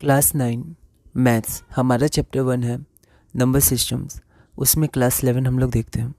Class 9 maths हमारा chapter 1 है number systems. उसमें क्लास 11 हम लोग देखते हैं।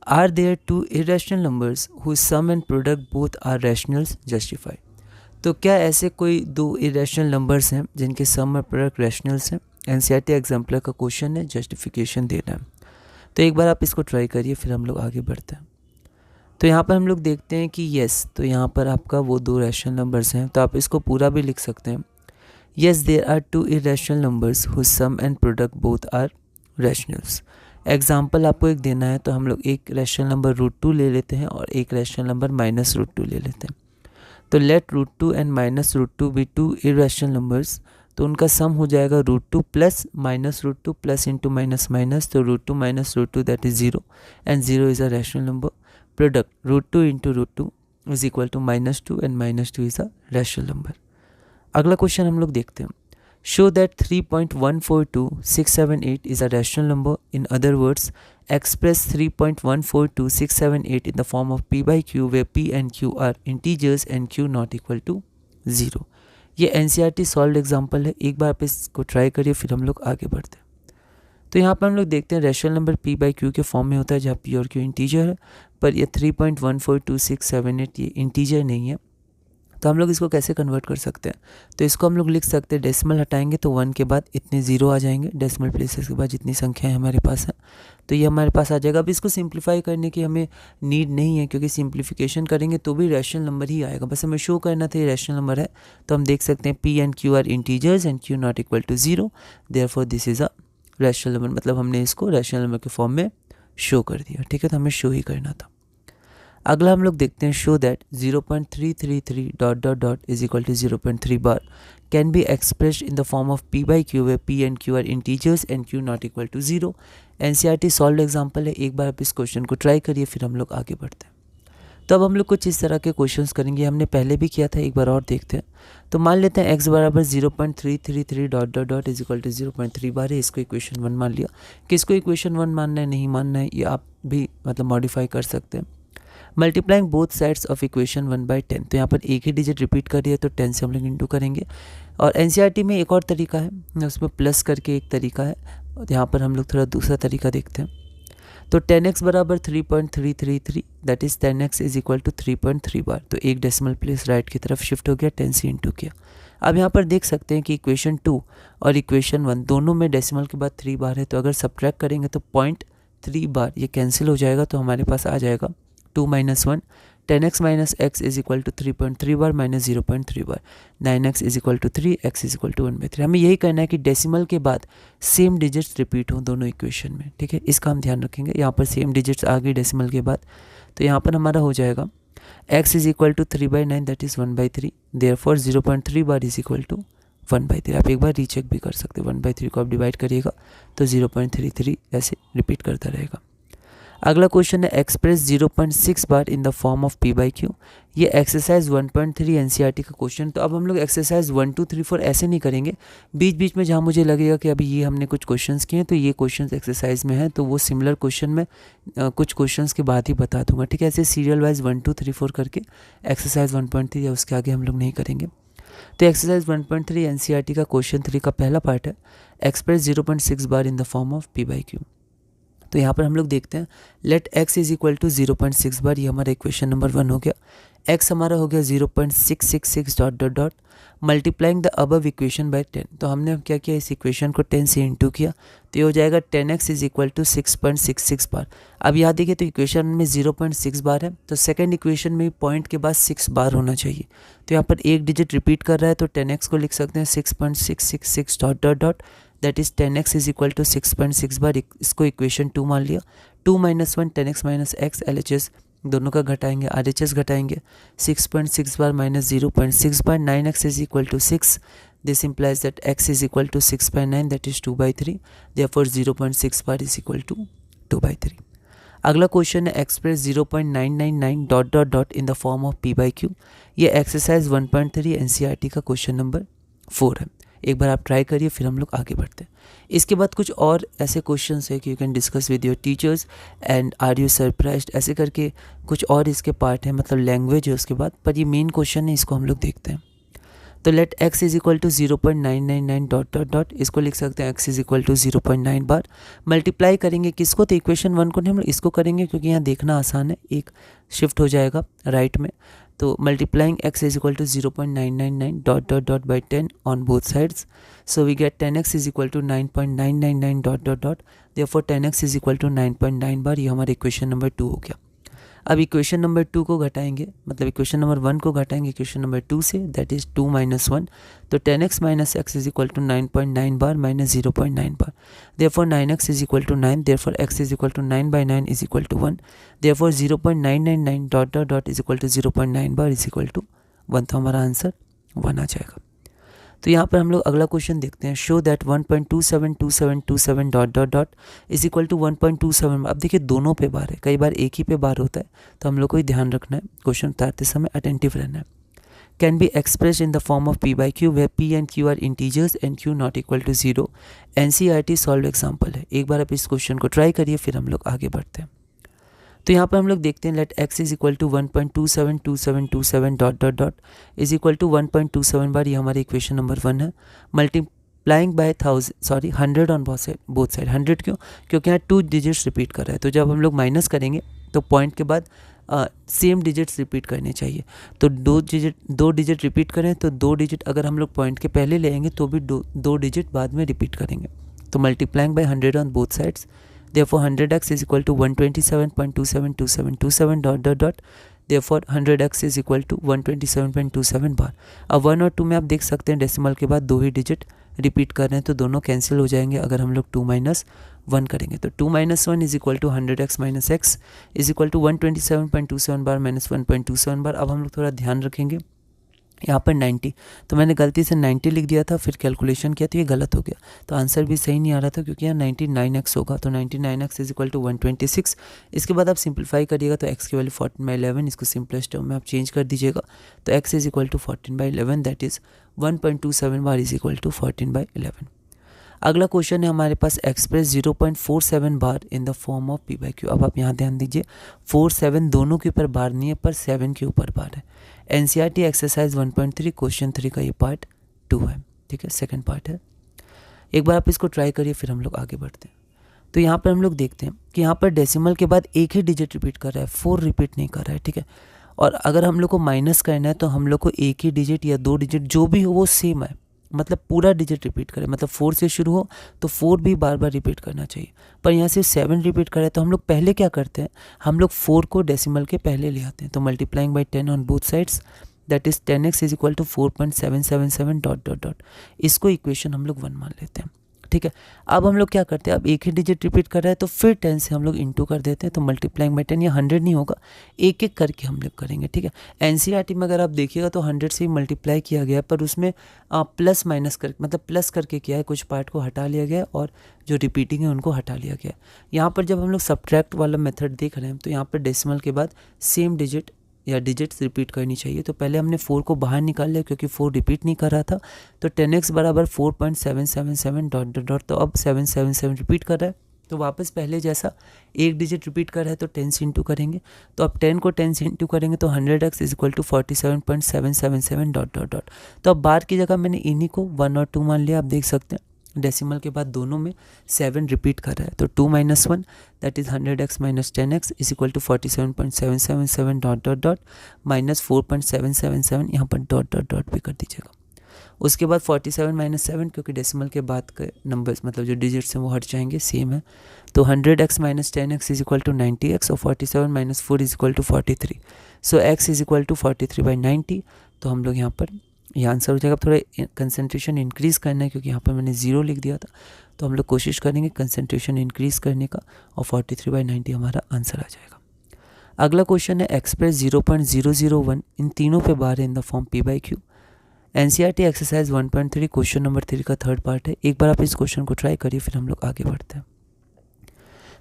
Are there two irrational numbers whose sum and product both are rationals justify. तो क्या ऐसे कोई दो इरेशनल नंबर्स हैं जिनके सम और प्रोडक्ट रैशनल्स हैं? एनसीईआरटी एग्जाम्पलर का क्वेश्चन है, जस्टिफिकेशन देना है। तो एक बार आप इसको ट्राई करिए, फिर हम लोग आगे बढ़ते हैं। तो यहाँ पर हम लोग देखते हैं कि येस, तो यहाँ पर आपका वो दो रैशनल नंबर्स हैं, तो आप इसको पूरा भी लिख सकते हैं। Yes, there are two irrational numbers whose sum and product both are rationals. Example आपको एक देना है, तो हम लोग एक रैशनल नंबर √2 ले लेते हैं और एक रैशनल नंबर -√2 ले लेते हैं। तो let √2 and -√2 be two irrational numbers. तो उनका सम हो जाएगा √2 plus -√2 plus into minus minus, तो √2 -√2 that is 0 and 0 is a rational number. Product √2 into √2 is equal to -2 and -2 is a rational number. अगला क्वेश्चन हम लोग देखते हैं। Show that 3.142678 is a rational number. In other words, express 3.142678 in the form of p by q where p and q are integers and q not equal to 0। ये NCERT solve example है, एक बार आप इसको try करिए, फिर हम लोग आगे बढ़ते हैं। तो यहाँ पर हम लोग देखते हैं rational number p by q के फॉर्म में होता है, जहाँ p और q इंटीजर है, पर ये 3.142678 ये इंटीजर नहीं है। तो हम लोग इसको कैसे कन्वर्ट कर सकते हैं? तो इसको हम लोग लिख सकते हैं, डेसिमल हटाएंगे तो 1 के बाद इतने 0 आ जाएंगे, डेसिमल प्लेसेस के बाद जितनी संख्याएं हमारे पास हैं तो ये हमारे पास आ जाएगा। अब इसको सिंप्लीफाई करने की हमें नीड नहीं है, क्योंकि सिंप्लीफिकेशन करेंगे तो भी रैशनल नंबर ही आएगा, बस हमें शो करना था ये रैशनल नंबर है। तो हम देख सकते हैं p and q are integers and q not equal to 0, therefore this is a rational number. मतलब हमने इसको रैशनल नंबर के फॉर्म में शो कर दिया, ठीक है। तो हमें शो ही करना था। अगला हम लोग देखते हैं, show that 0.333 dot dot dot is equal to 0.3 bar can be expressed in the form of p by q where p and q are integers and q not equal to 0। NCERT solve example है, एक बार आप इस question को try करिए, फिर हम लोग आगे बढ़ते हैं। तो अब हम लोग कुछ इस तरह के क्वेश्चंस करेंगे, हमने पहले भी किया था, एक बार और देखते हैं। तो मान लेते हैं x बराबर 0.333 dot dot dot is equal to 0.3 bar है, इसको इक्वेशन 1 मान लिया। किसको इक्वेशन 1 मानना है, नहीं मानना है, ये आप भी मतलब मॉडिफाई कर सकते हैं। Multiplying both sides of equation 1/10, तो यहाँ पर एक ही डिजिट रिपीट कर रही है तो 10 से हम लोग इंटू करेंगे। और एनसीईआरटी में एक और तरीका है, उसमें प्लस करके एक तरीका है, यहाँ पर हम लोग थोड़ा दूसरा तरीका देखते हैं। तो 10x बराबर 3.333 that is 10x is equal to 3.3 bar. तो एक डेसिमल प्लेस राइट की तरफ शिफ्ट हो गया, 10 से इंटू किया। अब यहाँ पर देख सकते हैं कि इक्वेशन 2 और इक्वेशन 1 दोनों में डेसिमल के बाद 3 बार है, तो अगर सब्ट्रैक्ट करेंगे तो 0.3 बार ये कैंसिल हो जाएगा, तो हमारे पास आ जाएगा 2 - 1 10x minus x is equal to 3.3 bar minus 0.3 bar, 9x is equal to 3, x is equal to 1/3। हमें यही करना है कि डेसिमल के बाद सेम डिजिट्स रिपीट हों दोनों इक्वेशन में, ठीक है। इसका हम ध्यान रखेंगे। यहाँ पर सेम डिजिट्स आ गई डेसिमल के बाद, तो यहाँ पर हमारा हो जाएगा x is equal to 3/9 that is 1/3, therefore 0.3 bar is equal to 1/3। आप एक बार रीचेक भी कर सकते हैं, 1/3 को आप डिवाइड करिएगा तो 0.33 ऐसे रिपीट करता रहेगा। अगला क्वेश्चन है, express 0.6 bar in the form of p by q। ये एक्सरसाइज 1.3 एनसीईआरटी का क्वेश्चन। तो अब हम लोग एक्सरसाइज 1 2 3 4 ऐसे नहीं करेंगे, बीच बीच में जहाँ मुझे लगेगा कि अभी ये हमने कुछ क्वेश्चंस किए हैं तो ये क्वेश्चंस एक्सरसाइज में है, तो वो सिमिलर क्वेश्चन में कुछ क्वेश्चंस के बाद ही बता दूंगा, ठीक है। ऐसे सीरियल वाइज 1 2 3 4 करके एक्सरसाइज 1.3 या उसके आगे हम लोग नहीं करेंगे। तो एक्सरसाइज 1.3 एनसीईआरटी का क्वेश्चन 3 का पहला पार्ट है, express 0.6 bar in the form of p by q। तो यहाँ पर हम लोग देखते हैं, let x is equal to 0.6 bar, ये हमारा इक्वेशन नंबर 1 हो गया। x हमारा हो गया 0.666 dot dot dot multiplying the above equation by 10। तो हमने क्या किया, इस इक्वेशन को 10 से इंटू किया, तो ये हो जाएगा 10x इज इक्वल टू 6.66 बार। अब यहाँ देखिए, तो इक्वेशन में 0.6 बार है, तो सेकेंड इक्वेशन में पॉइंट के बाद 6 बार होना चाहिए। तो यहाँ पर एक डिजिट रिपीट कर रहा है, तो 10x को लिख सकते हैं 6.666 dot dot dot that is 10x is equal to 6.6 bar. इसको इक्वेशन 2 मान लिया। 2 - 1 10x माइनस x LHS दोनों का घटाएंगे, RHS घटाएंगे, 6.6 बार माइनस 0.6 बार, 9x is equal to 6। This implies that x is equal to 6/9 that is 2/3, therefore 0.6 bar is equal to 2/3। अगला क्वेश्चन है, express 0.999 dot dot dot in the form of p by q। ये exercise 1.3 NCERT का question number 4 है। एक बार आप try करिए, फिर हम लोग आगे बढ़ते हैं। इसके बाद कुछ और ऐसे क्वेश्चंस है कि you can discuss with your teachers and are you surprised, ऐसे करके कुछ और इसके पार्ट है, मतलब लैंग्वेज है उसके बाद, पर ये मेन क्वेश्चन है, इसको हम लोग देखते हैं। तो let x is equal to 0.999 dot dot dot, इसको लिख सकते हैं x is equal to 0.9 bar. Multiply करेंगे किसको, तो इक्वेशन 1 को नहीं, हम लोग इसको करेंगे क्योंकि यहाँ देखना आसान है, एक शिफ्ट हो जाएगा राइट में। तो multiplying x is equal to 0.999 dot dot dot by 10 on both sides, so we get 10x is equal to 9.999 dot dot dot, therefore 10x is equal to 9.9 bar. ये हमारा इक्वेशन नंबर 2 हो गया। अब equation number 2 को घटाएंगे, मतलब equation number 1 को घटाएंगे इक्वेशन नंबर 2 से, दैट इज 2 माइनस 1, तो 10x minus x is equal to 9.9 bar minus 0.9 bar, therefore 9x is equal to 9, therefore x is equal to 9 by 9 is equal to 1, therefore 0.999 dot dot dot is equal to 0.9 bar is equal to 1, तो हमारा answer 1 आ जाएगा। तो यहाँ पर हम लोग अगला question देखते हैं, show that 1.272727 dot dot dot is equal to 1.27। अब देखिए दोनों पे बार है, कई बार एक ही पे बार होता है, तो हम लोग को ही ध्यान रखना है, क्वेश्चन उतारते समय अटेंटिव रहना है। Can be express in the form of p by q, where p and q are integers and q not equal to 0। NCERT solve example है, एक बार आप इस क्वेश्चन को ट्राई करिए, फिर हम लोग आगे बढ़ते हैं। तो यहाँ पर हम लोग देखते हैं, let x is equal to 1.272727 dot dot dot is equal to 1.27 bar, ये हमारी इक्वेशन नंबर 1 है। Multiplying by 100 on both side, 100 क्यों, क्योंकि यहाँ 2 डिजिट्स रिपीट कर रहा है, तो जब हम लोग माइनस करेंगे तो पॉइंट के बाद सेम डिजिट्स रिपीट करने चाहिए। तो 2 डिजिट रिपीट करें तो 2 डिजिट अगर हम लोग पॉइंट के पहले लेंगे तो भी 2 डिजिट बाद में रिपीट करेंगे। तो multiplying by 100 on both sides, therefore 100x is equal to 127.272727 dot dot dot, therefore 100x is equal to 127.27 बार। अब 1 और 2 में आप देख सकते हैं डेसिमल के बाद 2 ही डिजिट रिपीट कर रहे हैं, तो दोनों कैंसिल हो जाएंगे अगर हम लोग 2 माइनस 1 करेंगे। तो 2 minus 1 is equal to 100x minus x is equal to 127.27 bar minus 1.27 bar. अब हम लोग थोड़ा ध्यान रखेंगे, यहाँ पर 90, तो मैंने गलती से 90 लिख दिया था, फिर कैलकुलेशन किया तो ये गलत हो गया, तो आंसर भी सही नहीं आ रहा था क्योंकि यहाँ 99x होगा, तो 99x इज इक्वल टू 126। इसके बाद आप सिंपलीफाई करिएगा तो x की वैल्यू 14/11, इसको सिंपलेस्ट टर्म में आप चेंज कर दीजिएगा, तो x is equal to 14/11, that is 1.27 बार इज इक्वल टू 14/11। अगला क्वेश्चन है हमारे पास, एक्सप्रेस 0.47 बार in the form of p by q. अब आप यहाँ ध्यान दीजिए, 47 दोनों के ऊपर बार नहीं है, पर 7 के ऊपर बार है। NCERT एक्सरसाइज 1.3 क्वेश्चन 3 का ये पार्ट 2 है, ठीक है, सेकंड पार्ट है। एक बार आप इसको ट्राई करिए, फिर हम लोग आगे बढ़ते हैं। तो यहाँ पर हम लोग देखते हैं कि यहाँ पर डेसिमल के बाद एक ही डिजिट रिपीट कर रहा है, 4 रिपीट नहीं कर रहा है, ठीक है। और अगर हम लोग को माइनस करना है तो हम लोग को एक ही डिजिट या 2 डिजिट जो भी हो वो सेम है, मतलब पूरा डिजिट रिपीट करें, मतलब 4 से शुरू हो तो 4 भी बार बार रिपीट करना चाहिए, पर यहाँ सिर्फ 7 रिपीट करें। तो हम लोग पहले क्या करते हैं, हम लोग 4 को डेसिमल के पहले ले आते हैं, तो multiplying by 10 on both sides, that is 10x is equal to 4.777 dot dot dot, इसको इक्वेशन हम लोग 1 मान लेते हैं, ठीक है। अब हम लोग क्या करते हैं, अब एक ही डिजिट रिपीट कर रहा है तो फिर 10 से हम लोग इंटू कर देते हैं, तो मल्टीप्लाइंग बाई 10, या 100 नहीं होगा, एक एक करके हम लोग करेंगे, ठीक है। NCERT में अगर आप देखिएगा तो 100 से ही मल्टीप्लाई किया गया, पर उसमें प्लस माइनस कर, मतलब प्लस करके किया है, कुछ पार्ट को हटा लिया गया और जो रिपीटिंग है उनको हटा लिया गया। यहाँ पर जब हम लोग सब्ट्रैक्ट वाला मेथड देख रहे हैं तो यहाँ पर डेसिमल के बाद सेम डिजिट या डिजिट्स रिपीट करनी चाहिए। तो पहले हमने 4 को बाहर निकाल लिया क्योंकि 4 रिपीट नहीं कर रहा था, तो 10x बराबर 4.777 डॉट डॉट डॉट, तो अब 777 रिपीट कर रहा है, तो वापस पहले जैसा एक डिजिट रिपीट कर रहा है तो 10 से इंटू करेंगे, तो अब 10 को 10 से इंटू करेंगे तो 100x is equal to 47.777 dot dot dot. तो अब बार की जगह मैंने इन्हीं को 1 और 2 मान लिया, आप देख सकते हैं डेसिमल के बाद दोनों में 7 रिपीट कर रहा है, तो 2 minus 1 that is 100x minus 10x is equal to 47.777 dot dot dot minus 4.777, यहाँ पर डॉट डॉट डॉट भी कर दीजिएगा। उसके बाद 47 माइनस 7, क्योंकि डेसिमल के बाद के नंबर्स मतलब जो डिजिट्स हैं वो हट जाएंगे, सेम है, तो 100x minus 10x is equal to 90x और 47 minus 4 is equal to 43, so x is equal to 43/90। तो हम लोग यहाँ पर ये आंसर हो जाएगा। थोड़ा कंसंट्रेशन इंक्रीज़ करना है क्योंकि यहाँ पर मैंने 0 लिख दिया था, तो हम लोग कोशिश करेंगे कंसंट्रेशन इंक्रीज़ करने का, और 43/90 हमारा आंसर आ जाएगा। अगला क्वेश्चन है, एक्सप्रेस 0.001 इन तीनों पे बार है इन the form p by Q. NCERT exercise 1.3 question number 3 का थर्ड पार्ट है। एक बार आप इस क्वेश्चन को ट्राई करिए, फिर हम लोग आगे बढ़ते हैं।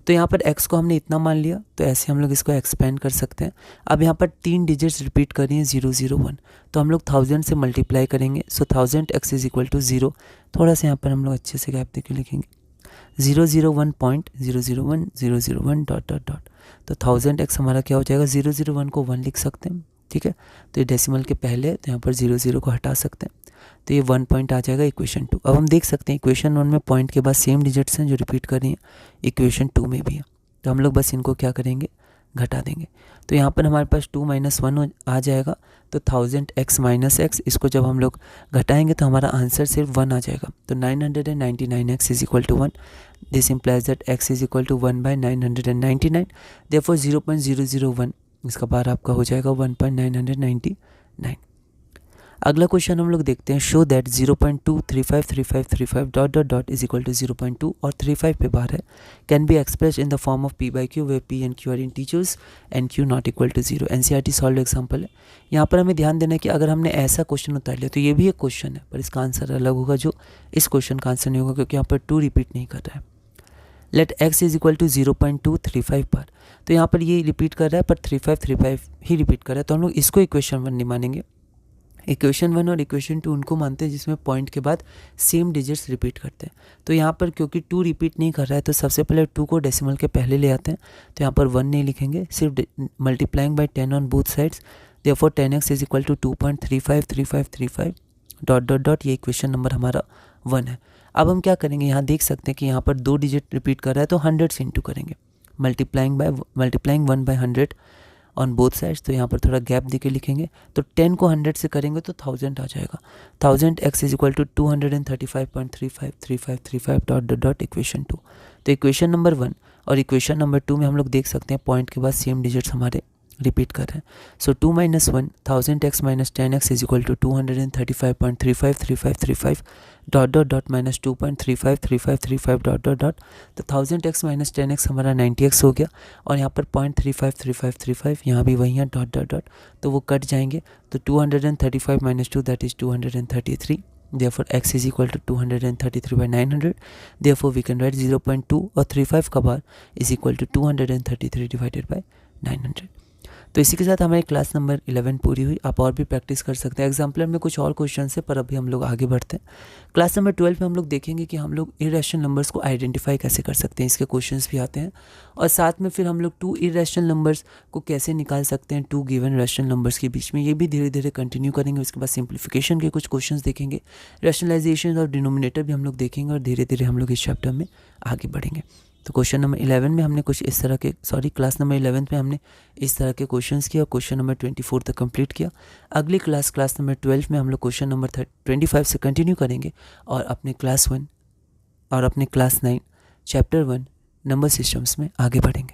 तो यहाँ पर x को हमने इतना मान लिया, तो ऐसे हम लोग इसको एक्सपेंड कर सकते हैं। अब यहाँ पर 3 डिजिट्स रिपीट कर रही हैं 001, तो हम लोग 1000 से मल्टीप्लाई करेंगे, सो 1000x इज इक्वल टू 0। थोड़ा सा यहाँ पर हम लोग अच्छे से गैप देके लिखेंगे 001.001 डॉट डॉट डॉट, तो 1000x हमारा क्या हो जाएगा, 001 को 1 लिख सकते हैं, ठीक है। तो ये डेसिमल के पहले, तो यहाँ पर 00 को हटा सकते हैं, तो ये 1 पॉइंट आ जाएगा इक्वेशन 2। अब हम देख सकते हैं इक्वेशन 1 में पॉइंट के बाद सेम डिजिट्स हैं जो रिपीट कर रही हैं, इक्वेशन 2 में भी है। तो हम लोग बस इनको क्या करेंगे, घटा देंगे। तो यहाँ पर हमारे पास 2 - 1 आ जाएगा, तो 1000x - x, इसको जब हम लोग घटाएंगे तो हमारा आंसर सिर्फ 1 आ जाएगा। तो 999x is equal to 1। This implies that x is equal to 1/999। Therefore 0.001 इसका बार आपका हो जाएगा 1.999। अगला क्वेश्चन हम लोग देखते हैं, show that 0.2353535 dot dot dot is equal to 0.2 और 35 पे बार है, can be express in the form of p/q where p and q are integers and q not equal to 0। NCERT solve example है। यहाँ पर हमें ध्यान देना है कि अगर हमने ऐसा क्वेश्चन उतार लिया तो ये भी एक क्वेश्चन है, पर इसका आंसर अलग होगा, जो इस क्वेश्चन का आंसर नहीं होगा, क्योंकि यहाँ पर 2 रिपीट नहीं कर रहा है। Let x is equal to 0.235 पर, तो यहाँ पर ये रिपीट कर रहा है पर 35 ही रिपीट कर रहा है, तो हम लोग इसको इक्वेशन 1 नहीं मानेंगे। इक्वेशन 1 और इक्वेशन 2 उनको मानते हैं जिसमें पॉइंट के बाद सेम डिजिट्स रिपीट करते हैं। तो यहाँ पर क्योंकि 2 रिपीट नहीं कर रहा है, तो सबसे पहले 2 को डेसिमल के पहले ले आते हैं। तो यहाँ पर 1 नहीं लिखेंगे, सिर्फ multiplying by 10 on both sides. Therefore 10x is equal to 2.353535 dot dot dot, ये इक्वेशन नंबर हमारा 1 है। अब हम क्या करेंगे, यहाँ देख सकते हैं कि यहाँ पर 2 डिजिट रिपीट कर रहा है, तो 100 से इंटू करेंगे, मल्टीप्लाइंग 1/100 ऑन बोथ साइड्स। तो यहाँ पर थोड़ा गैप देके लिखेंगे, तो 10 को 100 से करेंगे तो 1000 आ जाएगा। 1000x is equal to 235.353535 dot dot dot equation 2। तो इक्वेशन नंबर 1 और इक्वेशन नंबर 2 में हम लोग देख सकते हैं पॉइंट के बाद सेम डिजिट्स हमारे रिपीट कर रहे हैं। So 2 - 1 1000x - 10x is equal to 235.353535 dot dot dot minus 2.353535 dot dot dot. तो 1000x - 10x हमारा 90x हो गया, और यहाँ पर 0.353535 यहाँ भी वही है डॉट डॉट डॉट, तो वो कट जाएंगे। तो 235 - 2 that is 233। Therefore x is equal to 233/900. Therefore we can write 0.2 और 35 का बार is equal to 233 divided by 900। तो इसी के साथ हमारी क्लास नंबर 11 पूरी हुई। आप और भी प्रैक्टिस कर सकते हैं, एग्जाम्पलर में कुछ और क्वेश्चन है, पर अभी हम लोग आगे बढ़ते हैं। क्लास नंबर 12 में हम लोग देखेंगे कि हम लोग इरेशनल नंबर्स को आइडेंटिफाई कैसे कर सकते हैं, इसके क्वेश्चंस भी आते हैं, और साथ में फिर हम लोग 2 इरेशनल नंबर्स को कैसे निकाल सकते हैं 2 गिवन रैशनल नंबर्स के बीच में, ये भी धीरे धीरे कंटिन्यू करेंगे। उसके बाद सिंप्लीफिकेशन के कुछ क्वेश्चन देखेंगे, रैशनलाइजेशन और डिनोमिनेटर भी हम लोग देखेंगे, और धीरे धीरे हम लोग इस चैप्टर में आगे बढ़ेंगे। तो क्वेश्चन नंबर 11 में हमने कुछ इस तरह के क्लास नंबर 11 में हमने इस तरह के क्वेश्चंस किया, और क्वेश्चन नंबर 24 तक कंप्लीट किया। अगली क्लास नंबर 12 में हम लोग क्वेश्चन नंबर 25 से कंटिन्यू करेंगे, और अपने क्लास 1 और अपने क्लास 9 चैप्टर 1 नंबर सिस्टम्स में आगे बढ़ेंगे।